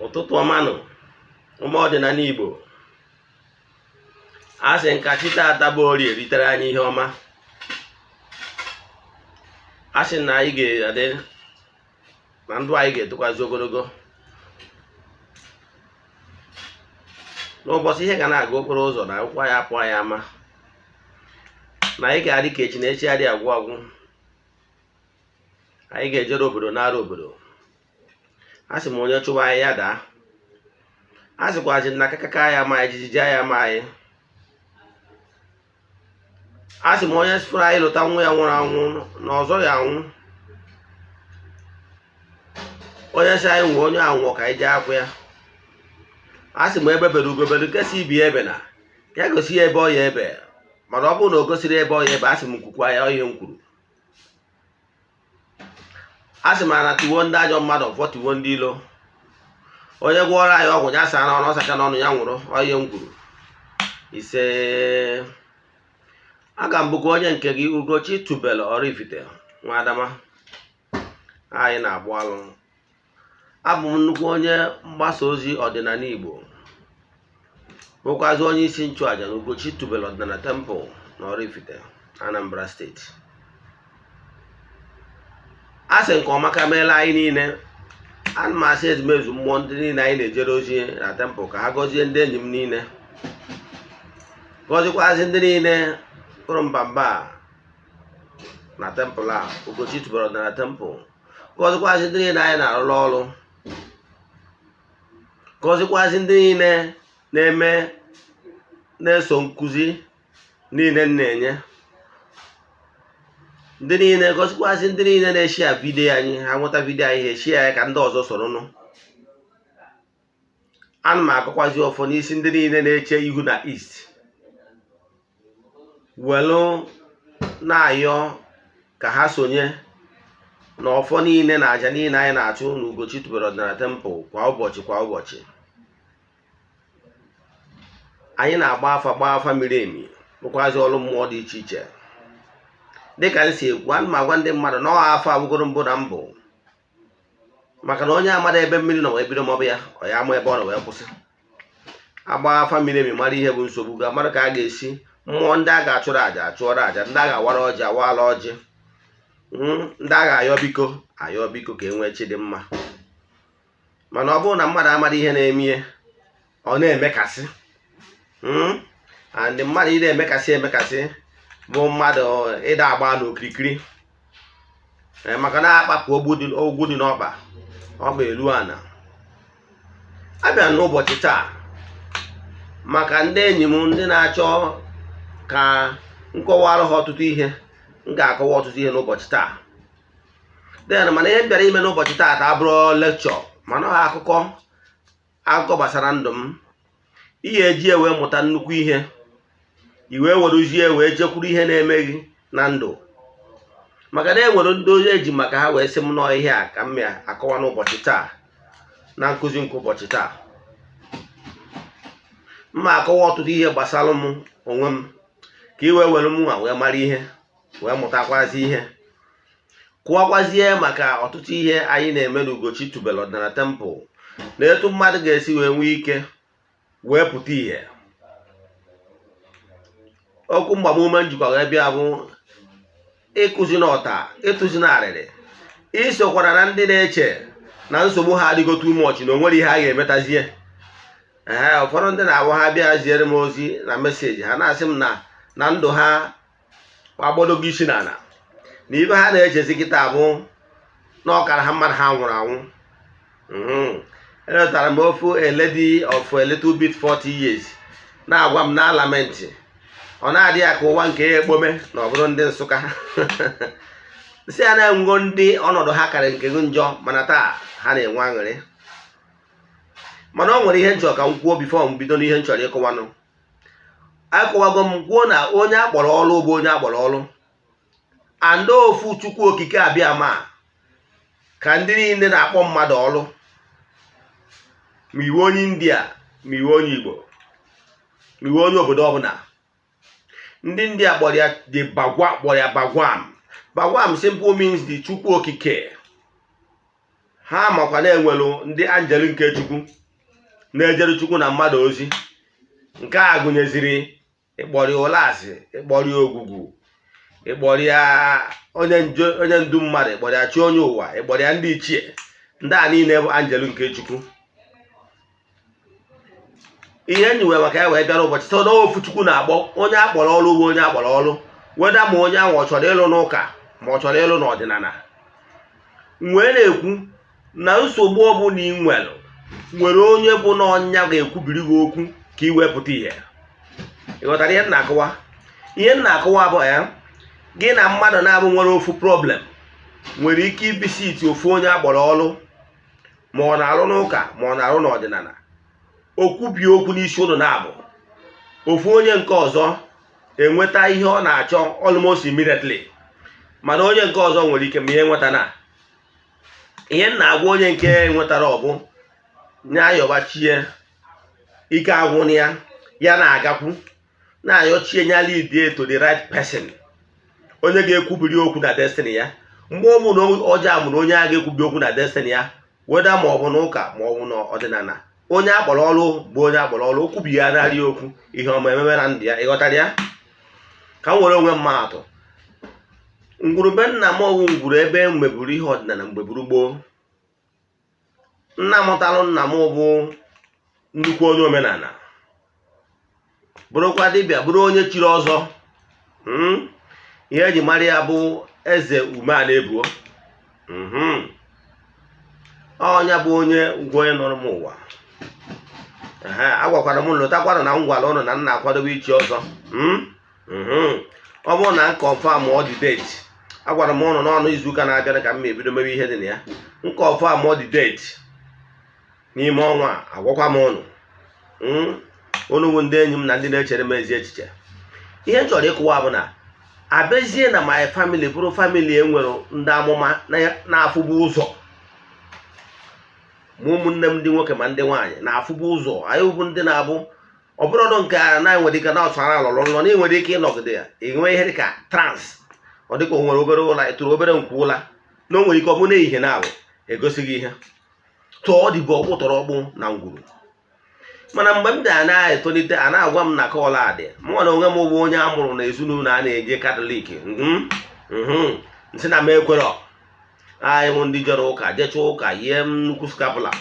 ụtụtụ ọmanụ ụmụ ọdịnala Igbo. Asị nka chita ataba ori eritere anyị ihe ọma. Asị na anyị ga-adị na ndụ anyị ga-etokwazi ogologo. N'ụbọchị ihe ga na-aga okporo ụzọ na akwụkwọ ya apụ anyị ama na anyị ga-adị ka echi na echi adị agwụ agwụ. Anyị ga-ejere obodo n'ara obodo. Asị m onye chụwa anyị ya daa. Asịkwazi na akakaka ya ma anyị jijiji ya ma anyị. Asị m onye sifụrụ anyị lụta nwa ya nwụrụ anwụ na ọzọ ya anwụ. Onye si anyị nwee onye anwụọ ka anyị jee akwụ ya. Asị m ebe bere ugobere kesị ibi ebe na ka gosi ya ebe ọ ya ebe, mana ọ bụrụ na o gosiri ebe ọ ya ebe, asị m kwukwa ya ihe m kwuru. Asị m ana tiwo ndị ajọ mmadụ ọfọ tiwo ndị ilo. Onye gwọrọ anyị ọgwụ ya saa n'ọnụ ọsacha n'ọnụ ya nwụrụ, ihe m kwuru. Ise. Aga m bụkwa onye nke gị, Ugochi tubelu Oraifite, Nwa Adama. Anyị na-agbụ alụ. Abụ m nnukwu onye mgbasa ozi ọdịnala Igbo, bụkwazi onye isi nchụaja na Ugochi tubelu ọdịnala temple na Oraifite, Anambra steeti. Asị nke ọma ka meela anyị niile. Ana m asị ezumezu mmụọ ndị niile anyị na-ejere ozi na temple ka ha gọzie ndị enyi m niile, gọzikwazi ndị niile kụrụ mbamba na temple a Ugochi tubelu ọdịnala temple, gọzikwazi ndị niile anyị na-arụrụ ọrụ, gọzikwazi ndị niile na-eso nkụzi niile na-enye, ndị niile gọzikwazi ndị niile na-eshia vidiyo anyị. Ha nweta vidiyo anyị ha eshia ya ka ndị ọzọ soro nụ. Ana m agụkwazi ọfọ n'isi ndị niile na-eche ihu na east, welu na-ayọ ka ha sonye n'ọfọ niile na aja niile anyị na-achụ na Ugochi tubelu ọdịnala temple kwa ụbọchị. Anyị na-agba afa miri emi, bụkwazi ọrụ mmụọ dị iche iche. Dịka m si ekwu, ana m agwa ndị mmadụ na ọha afọ abụgoro mbụ na mbụ, maka na onye amada ebe mmiri nọ wee bido maọbụ ya, ọ ya ama ebe ọ nọ wee kwụsị. Agba afa miri emi mara ihe bụ nsogbu, ga-amara ka a ga-esi mmụọ ndị a ga-achụrụ aja achụọrọ aja, ndị a ga-awara ọjị awala ọjị, ndị a ga-ayọ biko ka e nwee chi dị mma. Mana ọ bụrụ na mmadụ amara ihe na-eme, ọ na-emekasị ndị mmadụ ị na-emekasị bụ mmadụ ịda agba n'okirikiri, maka na akpapụ ogwu dị n'ọkpa elu ana. Abịa n'ụbọchị taa maka ndị enyi m ndị na-achọ ka nkọwarụ ha ọtụtụ ihe. M ga-akọwa ọtụtụ ihe n'ụbọchị taa. Mana ihe m bịara ime n'ụbọchị taa abụrụ lekchọ, mana ọ akụkọ gbasara ndụ m. Ihe eji wee mụta nnukwu ihe, iwee weruzie wee jekwuru ihe na-eme gị na ndụ. Maka na enwere ndị onye eji maka ha wee sị m nọọ ihe a ka m akọwa n'ụbọchị taa na nkụzi nke ụbọchị taa. Mma akọwa ọtụtụ ihe gbasara m onwe m ka iwee were m nwa wee mara ihe, wee mụtakwazi ihe, kụwakwazie maka ọtụtụ ihe anyị na-eme n'Ugochi tubelu ọdịnala temple, na etu mmadụ ga-esi wee nwee ike wee pụta ihe. Okwu mgbamume njikwa wee bịa bụ ịkụzi n'ọta, ịtụzi n'arịrị. Isokwara na ndị na-eche na nsogbu ha adịgo too much na onwere ihe a ga-emetazie. Ụfọdụ ndị na-abụ ha bịa ziere m ozi na meseji ha na-asị m na ndụ ha agbadogo isi n'ala, na ibe ha na-echezi kịta bụ na ọkara ha mmadụ ha nwụrụ anwụ. Eletara m ofu a lady of a little bit 40 years na-agwa m na lamenti, ọ na-adị ya ka ụwa nke ya ekpome na ọ bụrụ ndị Nsụka. Si ya na-enwego ndị ọnọdụ ha karịrị nke gị njọ, mana taa ha na-enwe aṅụrị. Mana ọ nwere ihe nchọ ka m kwuo bifo m bido n'ihe m chọrọ ịkọwanụ. Akọwago m kwuo na onye akpọrọ ọrụ bụ onye akpọrọ ọrụ, anda ofu Chukwu okike abịa ma ka ndị niile na-akpọ mmadụ ọrụ, ma iwe onye India, ma iwe onye Igbo, ma iwe onye obodo ọbụla. Ndị India kpọrọ ya Bagwam. Bagwam simply means the Chukwu okike. ha makwa na-enwelu ndị anjelu nke Chukwu na-ejere Chukwu na mmadụ ozi. Nke a gụnyeziri ịkpọrọ ụlasị, ịkpọrọ ogwugwu, ịkpọrọ onye ndu mmadụ, ịkpọrọ ya chi onye ụwa, ịkpọrọ ya ndị ichie. Ndị a niile bụ anjelu nke Chukwu. Ihe nyiwe maka ya wee bịara ụbọchị taa n'ofu Chukwu na-akpọ onye akpọrọ ọrụ bụ onye akpọrọ ọrụ, weda ma onye ahụ ọ chọrọ ịlụ n'ụka ma ọ chọrọ ịlụ n'ọdịnala. Wee na-ekwu na nsogbu ọbụla ị nwere onye bụ na ọnya ga-ekwubiri gị okwu ka ị wepụta ihe. Ịghọtara ihe m na-akọwa? Ihe m na-akọwa bụ ya gị na mmadụ na-abụ nwere ofu problem nwere ike ibisiti ofu onye akpọrọ ọrụ, ma ọ na-arụ n'ụka ma ọ na-arụ n'ọdịnala. Okwubi okwu n'isi ụlọ na-abụ ofu onye nke ọzọ enweta ihe ọ na-achọ almost immediately, mana onye nke ọzọ nwere ike ma ihe nweta na ihe m na-agwa onye nke nwetara ọbụ na-ayọbachie ike agwụ ya na-agakwu na-ayọchie nya lead to the right person, onye ga-ekwubiri okwu na destiny ya. Mgbe ọ bụ na ọjọọ amụrụ onye a ga-ekwubi okwu na destiny ya, weda ma ọ bụ n'ụka ma ọ bụ n'ọdịnala. Onye akpọrọ ọrụ bụ onye akpọrọ ọrụ, okwubi ya narị okwu ihe ọma ememe na ndụ ya. Ịghọtara ya? Ka m were onwe m atụ. Ngwurube nna m ọwụ ngwuru ebe e meburu ihe ọdịnala mgbe gboo. Nna mụtalụ nna m bụ nnukwu onye omenala, bụrụkwa dibịa, bụrụ onye chiri ọzọ. Ihe eji mara ya bụ Eze-Ana ebuo. Ọnya bụ onye ugwu onye nọrọ m ụwa. Agwakwara m lụtakwara na ngwala ụlọ na nna akwadobe ichi ọzọ. Ọ bụrụ na nkọfam ọ dị date, agwara m ụnụ n'ọnụ izuụka na-abịa ka m ebido mewe ihe dị na ya. Nkọfam ọ dị date n'ime ọnwa a, agwakwa m ụnụ. Ụnụ bụ ndị enyi m na ndị na-echere m ezi echiche. Ihe m chọrọ ịkụwa bụ na abịazie na my family bụrụ family enwere ndị amụma na-afụbu ụzọ. Ma ụmụnne m ndị nwoke ma ndị nwaanyị na-afụbu ụzọ. Anyị bụ ndị na-abụ ọ bụrụ nke a na-enwere ike na ọsọ alọrọ nlọ, na enwere ike ịnọgide ya enwe ihe dịka trans, ọ dịka o nwere obere ụla, ịtụrụ obere nkwu ụla, na o nwere ike ọ bụ n'ehihie na-abụ egosighị ihe tụọ dịbụ ọkpụ tọrọ ọkpụ na ngwuru. Mana mgbe m dị na-etolite, a na-agwa m na kọla adị mụ na onwe m bụ onye a mụrụ na ezinụlọ a na-eje Katọlik. Nsị na m ekwerọ. Anyị bụ ndị jere ụka, jecha ụka, yie nnukwu skapula,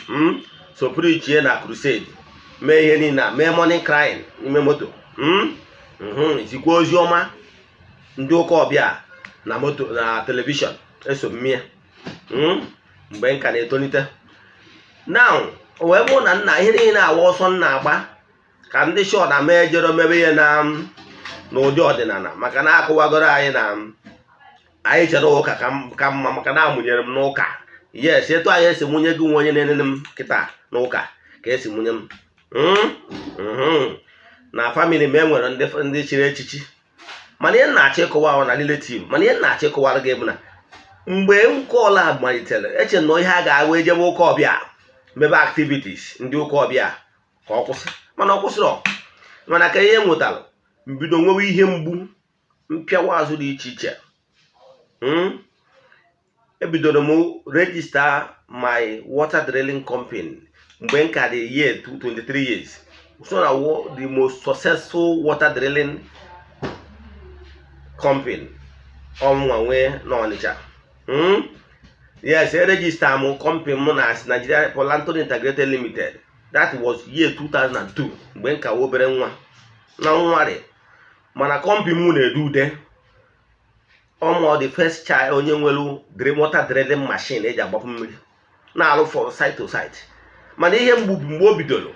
so prichie na crusade, mee ihe niile, mee morning crying n'ime moto, zikwa ozi ọma ndị ụka ọbịa na moto na telivishọn eso mmịa. Mgbe nka na-etolite now, o wee bụ na nna ihe niile awa ọsọ nna agba ka ndị shọ na mee jere mebe ihe na n'ụdị ọdịnala, maka na akụwagoro anyị na anyị chere ụka ka mma, maka na amụnyere m n'ụka. Yes, etu anyị esi mụnye gị nwe onye na-enene m kịta n'ụka ka esi mụnye m. Na famili m enwere ndị chiri echichi. Mana ihe na-achọ ịkọwa ahụ na relative, mana ihe na-achọ ịkọwara gị bụ na mgbe nke ọla malitere, eche nọ ihe a ga-awa ejebe ụka ọbịa mebe activities ndị ụka ọbịa ka ọ kwụsị, mana ọ kwụsịrọ. Mana ka ihe nwetara mbido nwewe ihe mgbu, mpịawa azụ dị iche iche. Ebidoro m register my water drilling company mgbe nka dị year 23 years. So na the most successful water drilling company ọnwa nwee n'Ọnịcha. Yes, I register m company m na Nigeria Polanton Integrated Limited. That was year 2002 mgbe nka obere nwa na Nwarị. Mana company m na-edu ude ọmụ the first child onye nwere water drilling machine eji agbapụ mmiri na-alụ from site to site. Mana ihe mgbu mgbe o bidoro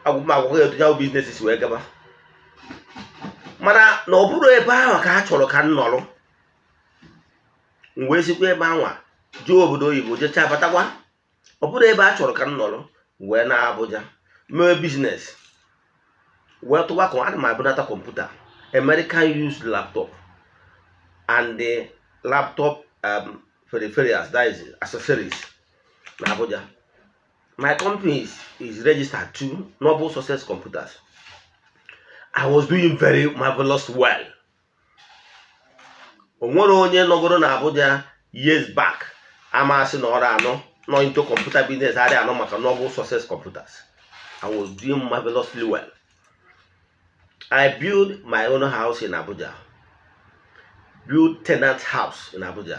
agwụgwọ ya tụnyaụ business wee gaba. Mana na ọ bụrụ ebe ahụ ka a chọrọ ka m nọrọ, wee sikwa ebe anwa jee obodo oyibo jecha batakwa. Ọ bụrụ ebe a chọrọ ka m nọrọ, wee na Abuja mee business, wee tụwa ka ana m abụnata kọmputa American used laptop and the laptop peripherals, that is accessories na Abuja. My company is registered to Noble Success Computers. I was doing very marvelous well. Onwere onye nọgoro na Abuja years back amasị na ọrụ anọ nọ into computer business adịghị anọ maka novel success computers. I was doing marvelously well. I built my own house in Abuja. Build tenant house in Abuja.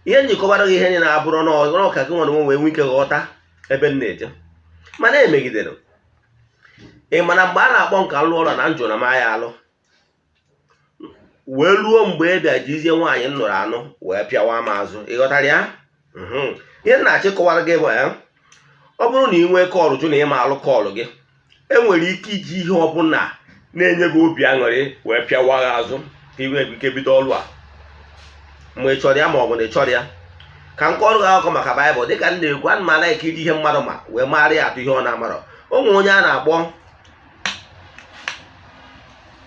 Ihe njikọbara gị ihe nye na-abụrụ n'ọrụ ka gị nwere wee nwee ike ghọta ebe m na-eje. Mana emegidere. Ị mana mgbe a na-akpọ nka lụọ ụlọ na njụ na maya alụ. Wee ruo mgbe ị bịa jizie nwaanyị nnụrụ anụ wee pịawa m azụ. Ị ghọtara ya? Ihe na-achịkọwara gị bụ ya. Ọ bụrụ na ị nwee kọọlụ jụ na ị ma alụ kọọlụ gị, enwere ike iji ihe ọbụla na-enye gị obi aṅụrị wee pịawa gị azụ ka ị nwee ike bido ọlụ a. Mgbe ị chọrọ ya ma ọ bụ na ị chọrọ ya, ka m kọọrọ gị akụkọ maka Baịbụl dịka m na-ekwu, ana m anaghị iji ihe mmadụ ma wee mara ya atụ ihe ọ na-amarọ. O nwere onye a na-akpọ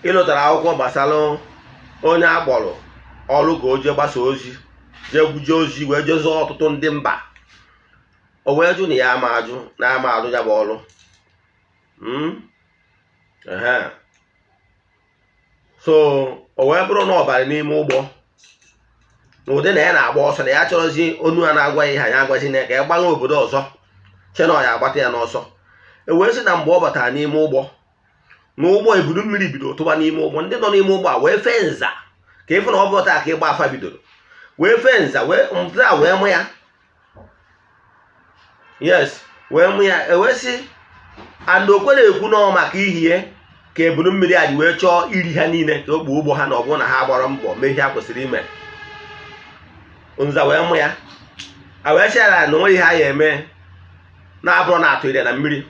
ịlụtara akwụkwọ gbasara onye akpọrọ ọrụ ka o jee gbasa ozi, jee gwuje ozi wee jezụọ ọtụtụ ndị mba. O wee jụ na ya ama ajụ na ama alụ ya bụ ọrụ. So o wee bụrụ na ọ bara n'ime ụgbọ n'ụdị na ya na-agba ọsọ na ya chọrọzi onu a na-agwa ya ihe anyị agwazi na ka ya gbanye obodo ọzọ che na ọ ya agbata ya n'ọsọ. E wee sị na mgbe ọ batara n'ime ụgbọ na ụgbọ eburu mmiri bido tụba n'ime ụgbọ, ndị nọ n'ime ụgbọ a wee fee nza ka ịfụ na ọ bụrụ taa ka ịgba afa bidoro wee fee nza wee mụ ya. Yes, wee mụ ya. E wee sị and o kwere ekwu nọ maka ihie ka eburu mmiri a ji wee chọọ iri ha niile ka o gbuo ụgbọ ha na ọ bụrụ na ha gbara mbọ mee ihe ha kwesịrị ime. Nza wee mụ ya. A wee sị ya na onwe ihe a ya eme na-abụrụ na atụ ire na mmiri.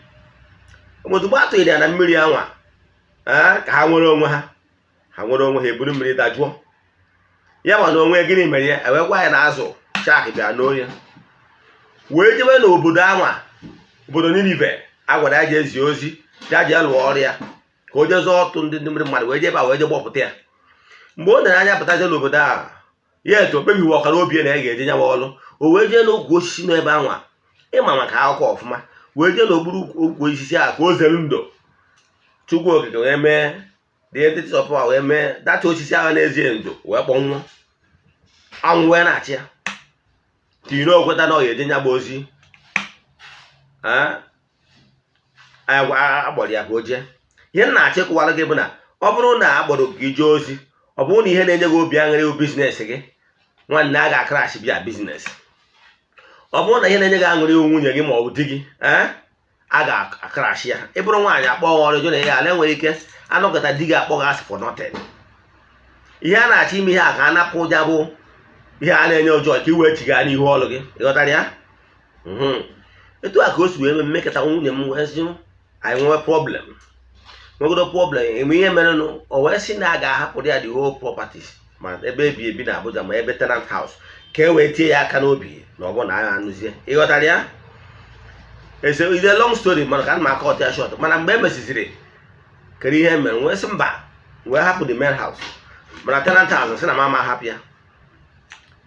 Ozugbo atụ ire na mmiri anwa ka ha nwere onwe ha eburu mmiri dajụọ. Ya ma na onwe gịnị mere ya? Ewee gwa ya na azụ shark bịa n'oye wee jebe n'obodo anwa, obodo Ninive agwara ya jee zie ozi ya jee lụọ ọrụ ya ka o jezụọ ọtụ ndị mmadụ wee jebe wee je gbọpụta ya. Mgbe o nere anya pụtazie n'obodo ahụ, ya etu o kpebighị ọkara obi na ya ga-eje nyawa ọrụ. O wee jee n'okwu osisi n'ebe anwa, ịma maka akụkọ ọfụma, wee jee n'okpuru okwu osisi ahụ ka o zere ndo. Chukwu okike wee mee the entity of power wee mee data osisi ahụ na-ezie ndo wee kpọnwụọ. Anwụ wee na-achị ya. Tiri okweta na ọ ga-eje nyagba ozi agbọrọ ya ka o jee. Ihe m na-achịkọwara gị bụ na ọ bụrụ na agbọrọ gị jee ozi, ọ bụrụ na ihe na-enye gị obi aṅụrị bụ biznes gị, nwanne a ga-akrash bịa biznes. Ọ bụrụ na ihe na-enye gị aṅụrị bụ nwunye gị ma ọ bụ di gị, a ga-akrash ya. Ị bụrụ nwaanyị akpọ ọrụ jụ na ihe ala enwere ike anọkọta di gị akpọ gị asị for nothing. Ihe a na-achọ ime ihe a ka a napụ ụja bụ ihe a na-enye ụjọ ka i wee chigaa n'ihu ọrụ gị. Ịghọtara ya? Etu a ka o si wee mmekọta nwunye m wee sị anyị nwee problem, nwegodo problem eme ihe mere nụ. O wee sị na a ga-ahapụrụ ya the whole properties ma ebe ebi na Abuja ma ebe tenant house ka e wee tie ya aka n'obi na ọ bụ na agha anụzie. Ịghọtara ya? It's a long story mana ka ma akọta ya short. Mana mgbe e mesiziri kere ihe mere wee sị mba wee hapụ the main house mana tenant house sị na mama hapụ ya.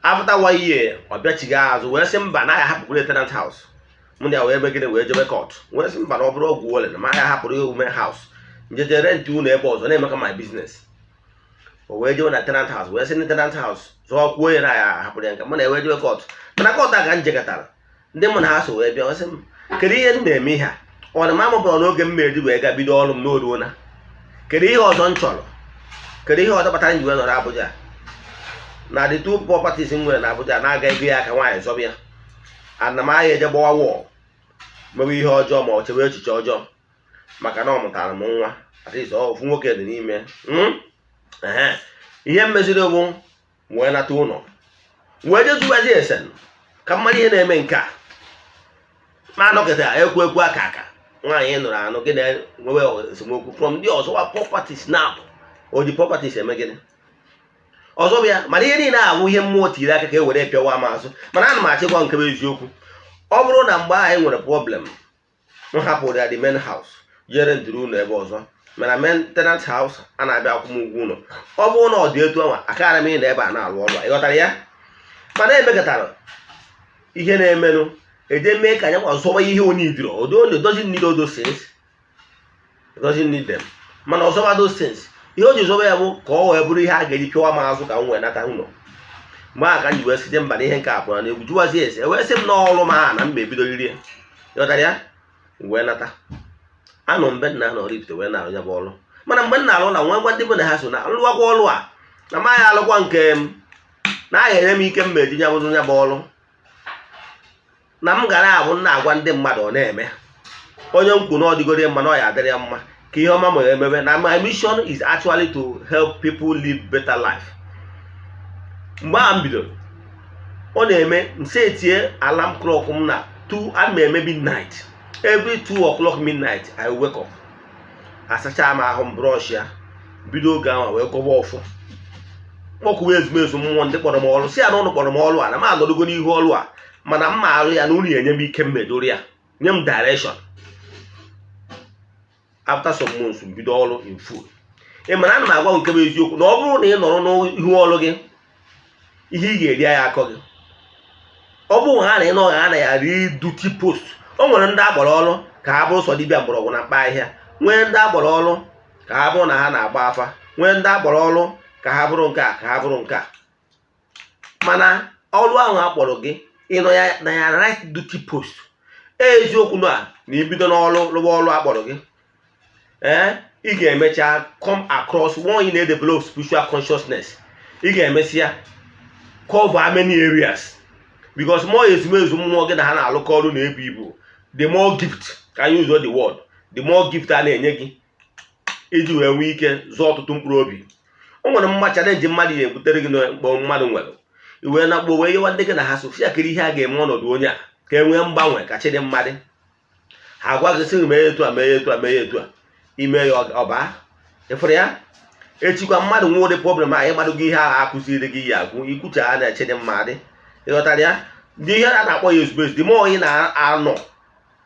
After 1 year ọ bịachiga azụ wee sị mba na ya hapụkwuru tenant house. Mụ na ya wee megide wee jebe court wee sị mba na ọ bụrụ ọgwụ ole na ma ya hapụrụ ya main house njeje rent ụlọ ebe ọzọ na-emeka my business. O wee jebe na tenant house wee sị na tenant house zụọ kwuo ya na ya hapụrụ ya nke mụ na wee jebe court. Mana court a ka m jekọtara ndị mụ na ha so wee bịa wee sị m kedu ihe m na-eme ihe a? Ọ na m amụbara n'oge m meji wee ga bido ọrụ m n'oruo na kedu ihe ọzọ m chọrọ? Kedu ihe ọzọ kpatara m ji wee nọrọ Abuja na the two properties m nwere na Abuja na-aga ego ya aka nwaanyị zọbịa ya. Ana m ahịa eje gbawa wọl mewe ihe ọjọọ ma ọ chewe echiche ọjọọ maka na ọ mụtara m nwa at least ofu nwoke dị n'ime. Ihe m meziri bụ wee nata ụlọ wee je jụwazi ese ka mmadụ ihe na-eme nke a ma anọkịta ekwu aka nwaanyị nụrụ anụ gị na-enwewe esemokwu from ndị ọzọ properties na o ji properties eme gịnị ọzọ bịa. Mana ihe niile abụ ihe mmụọ tiri aka ka e were pịawa m azụ. Mana ana m achịkwa nke bụ eziokwu. Ọ bụrụ na mgbe anyị nwere problem m hapụrụ ya the main house jere nduru ụlọ ebe ọzọ mana main tenant house a na-abịa akwụ m ụgwọ ụlọ, ọ bụrụ na ọ dị etu anwa akara m na ebe a na-alụ ọrụ. Ịghọtara ya? Mana emekọtara ihe na-emenụ eje mee ka anyị gwa zọba ihe onye idiro odo doesn't need all those things, doesn't need them. Mana ọzọba those things ihe o ji zọba ya bụ ka ọ wee bụrụ ihe a ga-eji pịwa m azụ ka m wee nata ụlọ. mgbe a ka m ji wee site mba na ihe nke apụrụ na egwu jụwazie ese wee sị m n'ọrụ ma na mba ebido rie ịghọtara ya wee nata anọ mbe nna na Oraifite wee na-arụ ya bụ ọrụ mana mgbe m na-alụ na nwa ngwa ndị bụ na ha so na alụwakwa ọrụ a na maghị alụkwa nke m na a ga-enye m ike m eji ya bụrụ ya bụ ọrụ na m gara abụ na-agwa ndị mmadụ ọ na-eme onye m kwu na ọ dịgoro mma na ọ ya adịrị ya mma ka ihe ọma ma emebe na my mission is actually to help people live better life. Mgbe a m bidoro ọ na-eme nse etie alarm clock m na 2 a eme midnight. Every 2 o'clock midnight I wake up asacha m ahụ m brush ya bido oge ahụ wee kọba ọfụ mọkwuwe ezumezu mmụọ ndị kpọrọ m ọrụ si ya na ụnụ kpọrọ m ọrụ a na m anọdogo n'ihu ọrụ a mana m arụ ya na unu enye m ike mmedoro ya nye m direction. After some months bido ọrụ in full. Mana ana m agwa nke bụ eziokwu na ọ bụrụ na ị nọrọ n'ihu ọrụ gị ihe ị ga-eri ya akọ gị ọ bụrụ ha na ị nọ ha na ya ri duty post. O nwere ndị agbara ọrụ ka ha bụrụ sọ dibịa mgbọrọgwụ na mkpa ahịhịa, nwee ndị agbara ọrụ ka ha bụrụ na ha na-agba afa, nwee ndị agbara ọrụ ka ha bụrụ nke a ka ha bụrụ nke a. Mana ọrụ ahụ akpọrọ gị ịnọ ya na ya right duty post eziokwu na ibido n'ọrụ rụwa ọrụ akpọrọ gị ị ga-emecha come across one in a develop spiritual consciousness. Ị ga-emesịa cover many areas because more ezumezu mmụọ gị na ha na-alụkọ ọrụ na-ebu ibu, the more gift can you use the word, the more gift a na-enye gị iji wee nwee ike zụọ ọtụtụ mkpụrụ obi. O nwere mma challenge mmadụ ga-ebutere gị mgbe mmadụ nwere iwe na kpo wee yewa ndị gị na ha so fiakịrị ihe a ga-eme ọnọdụ onye a ka e nwee mgbanwe ka chi dị mmadụ. Ha gwa gị sị mee etu a mee etu a mee etu a ime ya ọba ịfụrụ ya echikwa mmadụ nwee ụdị problem a ịmadụ gị ihe ahụ akụziri gị ya agwụ ikwucha a na-eche dị mmadụ ịghọtara ya. Ndị ihe a na-akpọ ya ezumezu dị ma ị na-anọ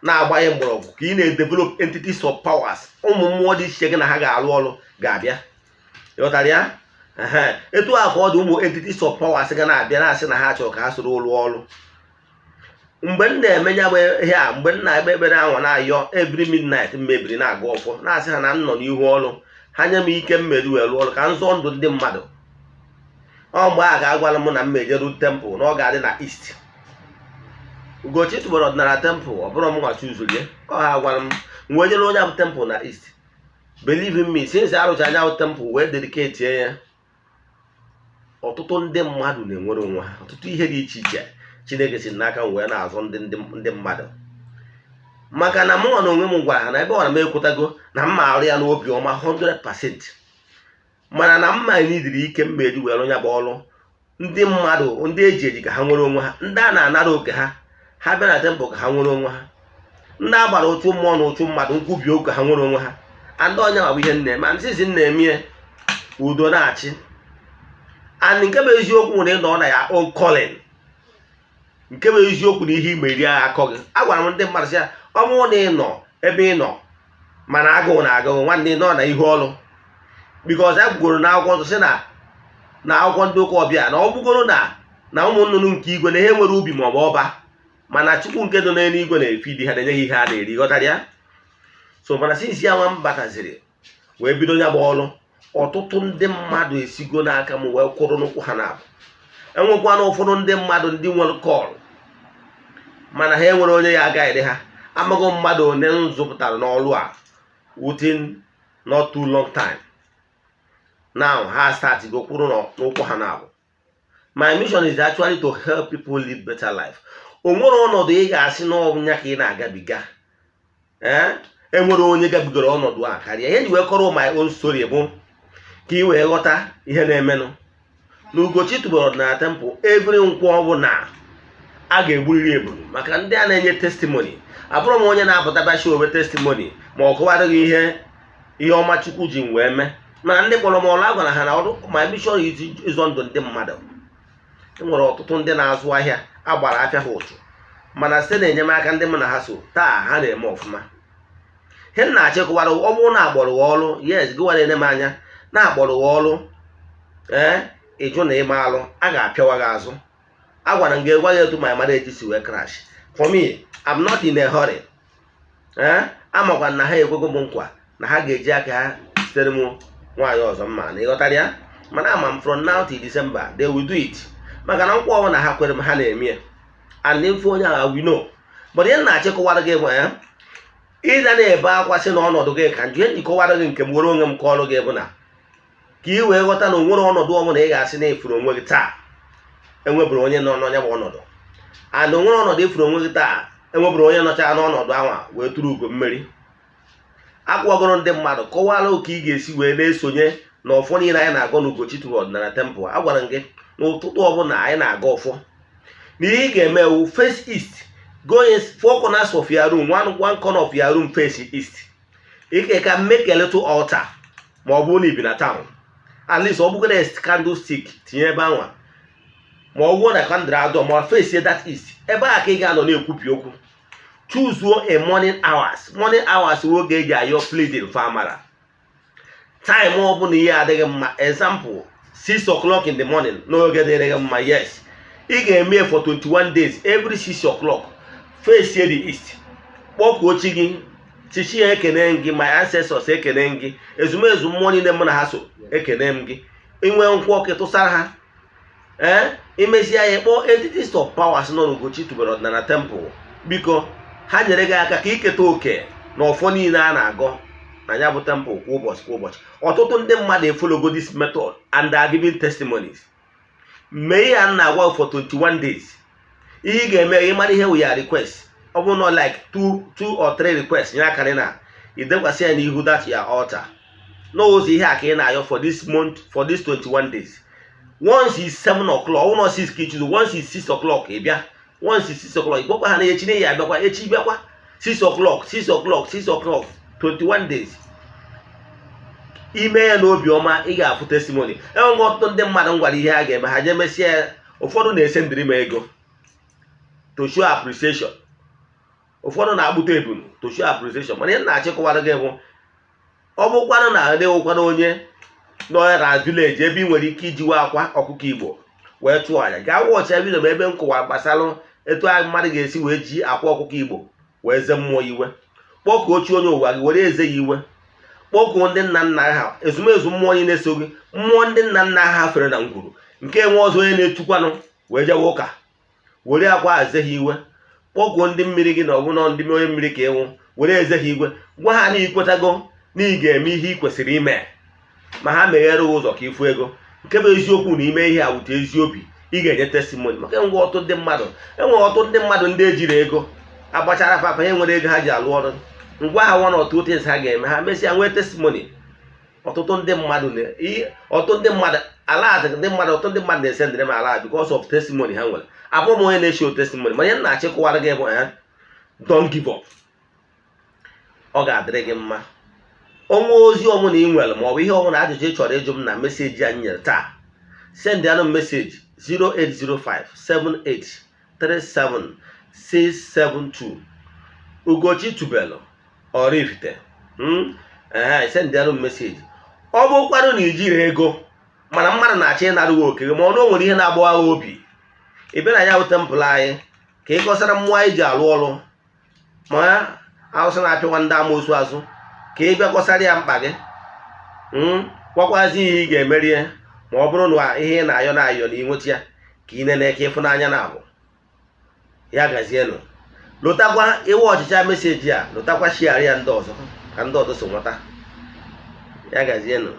na-agbanye mgbọrọgwụ ka ị na-edevelop entities of powers. Ụmụ mmụọ dị iche gị na ha ga-alụ ọrụ ga-abịa ịghọtara ya. Etu a ka ọ dị ụmụ entities of powers ga na-abịa na-asị na ha chọrọ ka ha soro ụlọ ọrụ. Mgbe m na-eme ya bụ ihe a mgbe m na-egbe ekpere anwa na-ayọ every midnight m mebiri na-aga ọfọ na-asị ha na m nọ n'ihu ọrụ ha nye m ike mmeri wee lụọ ọrụ ka m zụọ ndụ ndị mmadụ. Ọ mgbe a ga-agwala m na m mejeru temple na ọ ga-adị na east. Ugochi tụbara ọdịnala temple ọ bụrụ m nwachi uzulie ọ ha gwara m wee jere onye abụ temple na east. Believe in me, since arụcha anya bụ temple wee dedicate ya ọtụtụ ndị mmadụ na-enwere onwe ha ọtụtụ ihe dị iche iche Chineke si n'aka m wee na-azụ ndị mmadụ. Maka na mụ na onwe m gwara ha na ebe ọ na m ekwetago na mma arụ ya n'obi ọma 100%. Mana na mma n'idiri ike mmeri wee rụ ya bụ ọrụ ndị mmadụ ndị eji eji ka ha nwere onwe ha, ndị a na-anara oke ha ha bịa na temple ka ha nwere onwe ha, ndị agbara otu mmụọ na otu mmadụ nkwubi okwu ka ha nwere onwe ha. Ndị ọnya ma bụ ihe nne ma nsịzi na-eme udo na-achị. And nke bụ eziokwu na ịnọ na ya own calling, nke bụ eziokwu na ihe imeri agha akọ gị. Agwara m ndị mmadụ sị ya ọ bụrụ na ị nọ ebe ị nọ mana agụụ na agụụ nwanne nọ na ihu ọrụ because a gwugoro na akwụkwọ nsọ sị na akwụkwọ ndị ụka ọbịa na ọ bụgoro na ụmụ nnụnụ nke igwe na ihe nwere ubi maọbụ ọba mana Chukwu nke nọ n'eluigwe na-efe di ha na-enye ha ihe ha na-eri ghọtara ya. So mana sinsi ya nwa m bataziri wee bido ya bụ ọrụ ọtụtụ ndị mmadụ esigo n'aka m wee kwụrụ n'ụkwụ ha na-abụ. Enwekwana ụfọdụ ndị mmadụ ndị nwere kọl mana ha enwere onye ya agaghị ha amaghị mmadụ onye m zụpụtara n'ọrụ a within not too long time. Now ha start go kwụrụ n'ụkwụ ha na-abụ. My mission is actually to help people live better life. O nwere ọnọdụ ị ga-asị n'ọnya ka ị na-agabiga enwere onye gabigoro ọnọdụ a karịa. Ihe ji wee kọrọ my own story bụ ka ị wee ghọta ihe na-emenụ. Na Ugochi tụbara ọdịnala temple every nkwụ ọbụla a ga-egburiri egburu maka ndị a na-enye testimony. Abụrụ m onye na-apụta bashi owe testimony ma ọ kọwadịghị ihe ọma Chukwu ji wee mee. Mana ndị kpọrọ m ọrụ agwara ha na ọrụ my mission is ịzọ ndụ ndị mmadụ. Enwere ọtụtụ ndị na-azụ ahịa agbara afịa ha ụchụ mana site na enyemaka ndị mụ na ha so taa ha na-eme ọfụma. Ihe m na-achịkọwara ọ bụrụ na agbọrọ ọrụ yes gịwa na-ene m anya na agbọrọ ọrụ ịjụ na ịma alụ a ga-apịawa gị azụ. Agwara m gị gwa ya etu my marriage si wee crash. For me, I'm not in a hurry. Amakwa na ha ekwego m nkwa na ha ga-eji aka ha sitere m nwaanyị ọzọ mma na ịghọtara ya. Mana ama m from now till December they will do it. maka na nkwa ọbụla ha kwere m ha na-eme and mfe onye agha we know but ihe na-achịkọwara gị bụ ya ịga na-ebe akwa sị na ọnọdụ gị ka njọ ihe njikọwara gị nke m were onwe m kọọrọ gị bụ na ka ị wee ghọta na onwere ọnọdụ ọbụla ị ga-asị na efuru onwe gị taa enwebụrụ onye nọ n'ọnya bụ ọnọdụ and onwere ọnọdụ efuru onwe gị taa enwebụrụ onye nọcha n'ọnọdụ anwa wee tụrụ ugo mmeri. Agwagoro ndị mmadụ kọwara oke ị ga-esi wee na-esonye na ọfọ niile anyị na-agọ n'Ugochi tụrụ ọdịnala temple. Agwara m gị n'ụtụtụ ọbụla anyị na-aga ọfọ na ihe ị ga-eme wu face east, go in 4 corners of your room, one corner of your room face east. Ị ka make a little altar ma ọ bụrụ na ibi na town, at least ọ bụgoro candlestick tinye ebe anwa ma ọ bụrụ na candle adọ ma face that east, ebe a ka ị ga-anọ na-ekwupi okwu. Choose a morning hours oge eji ayọ pleading for amara. Time ọ bụ na ihe adịghị mma, example 6 o'clock in the morning n'oge dịrịghị mma, yes ị ga-eme for 21 days every 6 o'clock face the east. Kpọkuo chi gị, chichi ya ekene gị, my ancestors ekene gị, ezumezu mmụọ niile mụ na ha so ekene m gị. Inwe nkwụ ọkụ tụsara ha imezie ya kpọọ entities of powers nọ n'Ugochi tubelu ọdịnala temple, biko ha nyere gị aka ka iketa oke na ọfọ niile a na-agọ na ya bụ temple kwa ụbọchị. Ọtụtụ ndị mmadụ efologo this method and are giving testimonies. Mee ihe a na-agwa for 21 days. Ihe ị ga-eme ịmara ihe wụ ya request. Ọ bụrụ na like 2 or 3 requests nye akarị na idekwasị ya n'ihu that your altar. N'ozi ihe a ka ị na-ayọ for this month, for this 21 days. Once is 7 o'clock, ọ bụrụ 6 ka ị choose, once is 6 o'clock ị bịa. Once is 6 o'clock, ịkpọkwa ha na echi n'ihi abịakwa echi bịakwa 6 o'clock 21 days. Ime ya n'obi ọma ị ga-afụ testimony. Enweghị ọtụtụ ndị mmadụ m gwara ihe a ga-eme ha je mesịa ya. Ụfọdụ na-ese ndịrị m ego to show appreciation, ụfọdụ na-agbụta ebunu to show appreciation. Mana ihe na-achịkọwara gị bụ ọ bụkwanụ na na-enwekwana onye nọ na village ebe ị nwere ike ijiwe akwa ọkụkọ Igbo wee chụọ aja. Gaa wọchịa vidio ma ebe m kọwara gbasara etu mmadụ ga-esi wee ji akwa ọkụkọ Igbo wee ze mmụọ iwe. Kpọkuo chi onye ụwa gị were eze ya iwe. Kpọkuo ndị nna nna ha, ezumezu mmụọ niile so gị, mmụọ ndị nna nna ha fere na ngwuru nke enwe ọzọ onye na-etukwanụ wee jewe ụka were akwa eze ha iwe. Kpọkuo ndị mmiri gị na ọbụna ndị onye mmiri ka ịnwụ were eze ha igwe. Gwa ha na ikwetago na ị ga-eme ihe ị kwesịrị ime ma ha meghere ụzọ ka ịfụ ego. Nke bụ eziokwu na ime ihe a wute ezi obi ị ga-enye testimony. Maka enwe ọtụtụ ndị mmadụ ndị ejiri ego agbachara papa ha nwere ego ha ji alụ ọrụ. Ngwa ha one or two things ha ga-eme ha mesịa nwee testimony. Ọtụtụ ndị mmadụ na-ese ndịrị m ala because of testimony ha nwere. Abụọ m onye na-esho testimony, mana ihe na-achịkọwara gị bụ don't give up. Ọ ga-adịrị gị mma. Onwe ozi ọmụ na ị nwere ma ọ bụ ihe ọmụ na ajụjụ ị chọrọ ịjụ m na meseji anyị nyere taa, send anụ meseji 08057837672 Ugochi tubelu Oraifite. Send anụ meseji. Ọ bụkwanụ na ijiri ego mana mmadụ na-achọ ịnara uwe oke gị ma ọ na o nwere ihe na-agbawa ha obi, ị bịa na ya bụ tempụl anyị ka ị kọsara mmụọ anyị ji alụ ọrụ ma Hausa na-apịakwa ndị amoosu azụ ka ị bịa kọsara ya mkpa gị. Gwakwazi ihe ị ga-emeri ya ma ọ bụrụ na ihe ị na-ayọ na inweta ya ka ị nene ka ịfụnanya na-abụ ya gazienụ. Lụtakwa iwe ọchịcha meseji a, lụtakwa shiarị ya ndị ọzọ ka ndị ọzọ so nweta ya gazienụ.